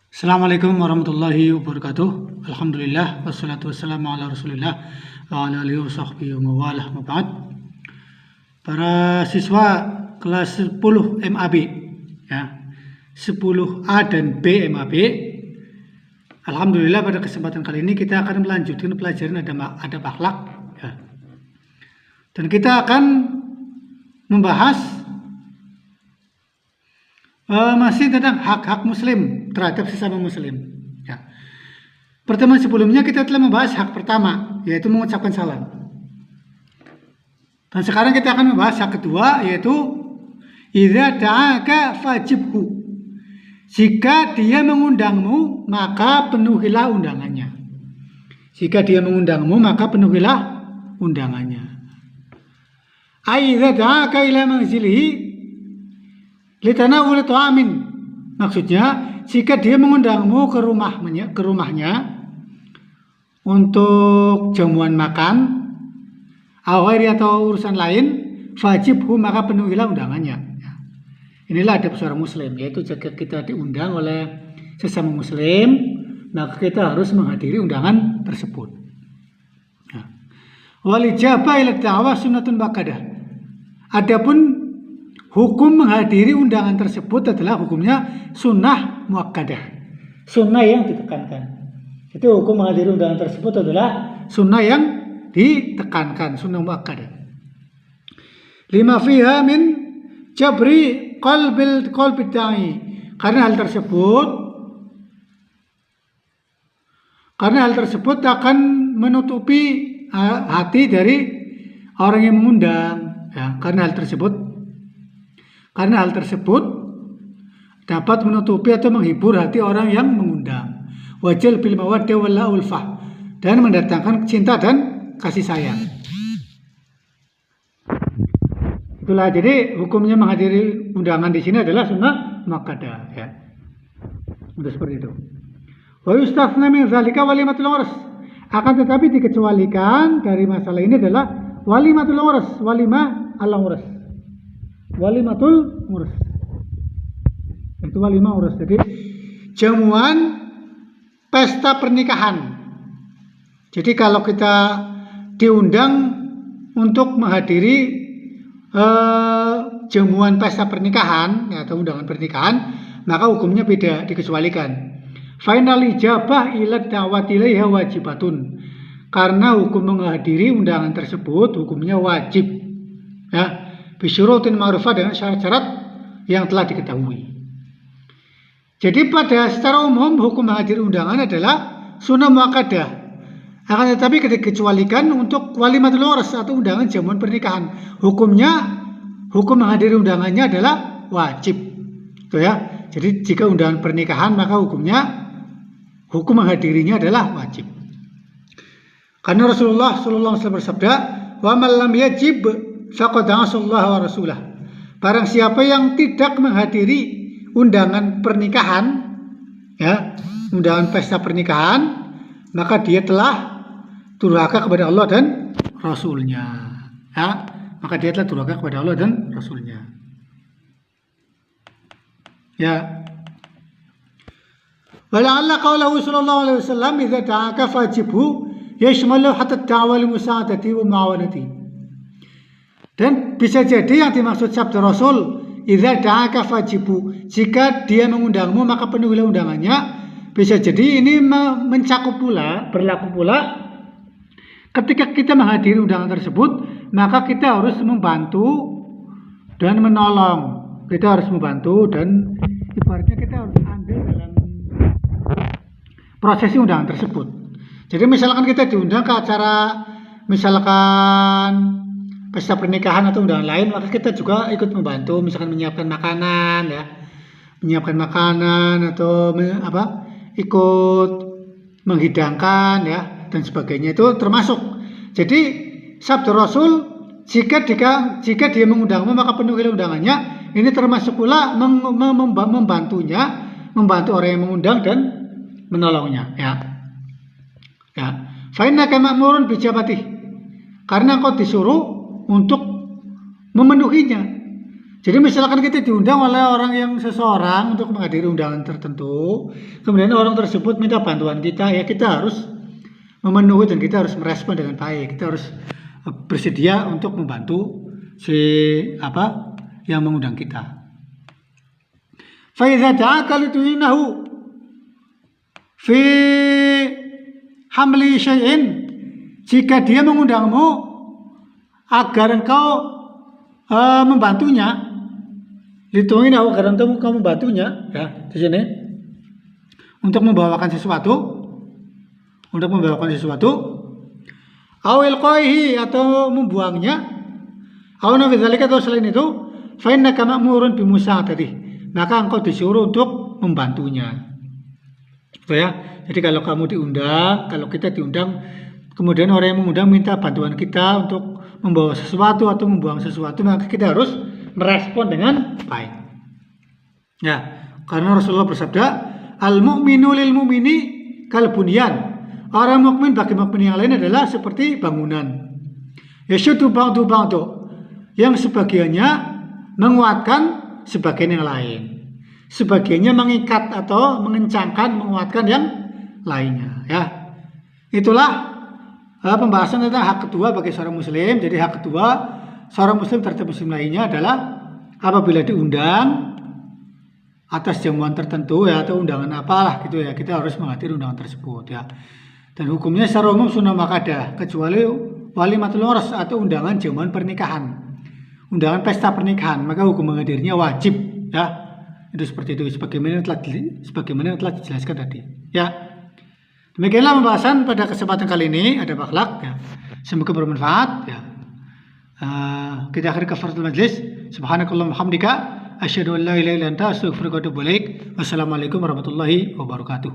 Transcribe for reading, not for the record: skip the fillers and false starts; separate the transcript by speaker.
Speaker 1: Assalamualaikum warahmatullahi wabarakatuh. Alhamdulillah wassalatu wassalamu ala Rasulillah wa ala alihi washabbihi wa mawalah wa ba'd. Para siswa kelas 10 MAB ya. 10A dan B MAB. Alhamdulillah pada kesempatan kali ini kita akan melanjutkan pelajaran adab akhlak ya. Dan kita akan membahas masih tentang hak-hak muslim terhadap sesama muslim ya. Pertemuan sebelumnya kita telah membahas hak pertama, yaitu mengucapkan salam. Dan sekarang kita akan membahas hak kedua, yaitu idza da'aka fajibhu. Jika dia mengundangmu, maka penuhilah undangannya. Jika dia mengundangmu, maka penuhilah undangannya. Idza da'aka ila manzilihi litanawul ta'amin. Maksudnya, jika dia mengundangmu ke rumahnya untuk jamuan makan, awari atau urusan lain, fajibhu, maka penuhilah undangannya. Inilah adab seorang muslim, yaitu jika kita diundang oleh sesama muslim, maka kita harus menghadiri undangan tersebut. Walijabah ila da'wah sunnatun muakkadah. Adapun hukum menghadiri undangan tersebut adalah hukumnya sunnah muakkadah, sunnah yang ditekankan. Jadi hukum menghadiri undangan tersebut adalah sunnah yang ditekankan, sunnah muakkadah. Lima fiha min jabri qalbi da'i. Karena hal tersebut akan menutupi hati dari orang yang mengundang ya. Karena hal tersebut dapat menutupi atau menghibur hati orang yang mengundang. Wajal bil mawaddah wal ulfah, dan mendatangkan cinta dan kasih sayang. Itulah jadi hukumnya menghadiri undangan di sini adalah sunnah muakkadah ya. Untuk seperti itu. Wa yustafna min zalika walimatul urs. Akan tetapi dikecualikan dari masalah ini adalah walimatul urs, walimah al-urs. Walimatul urs. Itu walimah urs. Jadi jamuan pesta pernikahan. Jadi kalau kita diundang untuk menghadiri jamuan pesta pernikahan ya, atau undangan pernikahan, maka hukumnya beda, dikecualikan. Final ijabah ila da'wati ilaiha wajibatun. Karena hukum menghadiri undangan tersebut hukumnya wajib ya. Bisyurutin ma'rufah, dengan syarat-syarat yang telah diketahui. Jadi secara umum hukum menghadiri undangan adalah sunnah muakkadah. Akan tetapi dikecualikan untuk walimatul urs atau undangan jamuan pernikahan. Hukum menghadiri undangannya adalah wajib. Itu ya. Jadi jika undangan pernikahan maka hukum menghadirinya adalah wajib. Karena Rasulullah sallallahu alaihi wasallam bersabda, "Wa man lam yajib faqad asallahu wa rasulah." Barang siapa yang tidak menghadiri undangan pernikahan ya, undangan pesta pernikahan, maka dia telah durhaka kepada Allah dan Rasulnya ya. Maka dia telah durhaka kepada Allah dan Rasulnya ya. Wala'alla qawlahu sallallahu alaihi wasallam idza da'aka fajibhu yashmalu hatta da'wa li musa'adati wa ma'awanati. Dan bisa jadi yang dimaksud sabda Rasul idza da'aka fajibhu, jika dia mengundangmu maka penuhilah undangannya. Bisa jadi ini berlaku pula ketika kita menghadiri undangan tersebut, maka kita harus membantu dan menolong. Kita harus membantu dan ibaratnya kita harus andil dalam prosesi undangan tersebut. Jadi misalkan kita diundang ke acara misalkan pesta pernikahan atau undangan lain, maka kita juga ikut membantu, misalkan menyiapkan makanan ya. Menyiapkan makanan atau ikut menghidangkan ya dan sebagainya, itu termasuk. Jadi sabda Rasul, jika dia mengundangmu maka penuhilah undangannya, ini termasuk pula membantu orang yang mengundang dan menolongnya ya. Fa innaka ma'murun bi jabatihi, karena kau disuruh untuk memenuhinya. Jadi misalkan kita diundang oleh orang yang seseorang untuk menghadiri undangan tertentu, kemudian orang tersebut minta bantuan kita, ya kita harus memenuhi dan kita harus merespon dengan baik. Kita harus bersedia untuk membantu si yang mengundang kita. Fa idza da'aka lituinahu fi hamli syai'in, jika dia mengundangmu agar engkau membantunya, lituinahu agar engkau membantunya, ya di sini untuk membawakan sesuatu, awil qaihi atau membuangnya, aw nafizalika atau selain itu, fa innaka ma'murun bimusa'atati, maka engkau disuruh untuk membantunya. Ya, jadi kalau kamu diundang, kalau kita diundang, kemudian orang yang mengundang minta bantuan kita untuk membawa sesuatu atau membuang sesuatu, maka kita harus merespon dengan baik. Ya, karena Rasulullah bersabda, al-mu'minu lil mu'mini kal bunyan. Orang mukmin bagi mukmin yang lain adalah seperti bangunan. Yashuddu ba'du ba'du, yang sebagiannya menguatkan sebagian yang lain, sebagiannya mengikat atau mengencangkan, menguatkan yang lainnya. Ya, itulah pembahasan tentang hak kedua bagi seorang muslim. Jadi hak kedua seorang muslim terhadap muslim lainnya adalah apabila diundang atas jamuan tertentu, ya, atau undangan apalah gitu, ya, kita harus menghadiri undangan tersebut, ya. Dan hukumnya secara umum sunnah muakkadah, kecuali walimatul urs atau undangan jamuan pernikahan, undangan pesta pernikahan, maka hukum menghadirinya wajib, ya. Itu seperti itu, sebagaimana yang telah dijelaskan tadi, ya. Demikianlah pembahasan pada kesempatan kali ini, adab akhlak, ya. Semoga bermanfaat, ya. Kita akhiri kafaratul majlis. Subhanakallahumma hamdika asyhadu an la ilaha illa anta astaghfiruka wa atubu ilaik. Wassalamualaikum warahmatullahi wabarakatuh.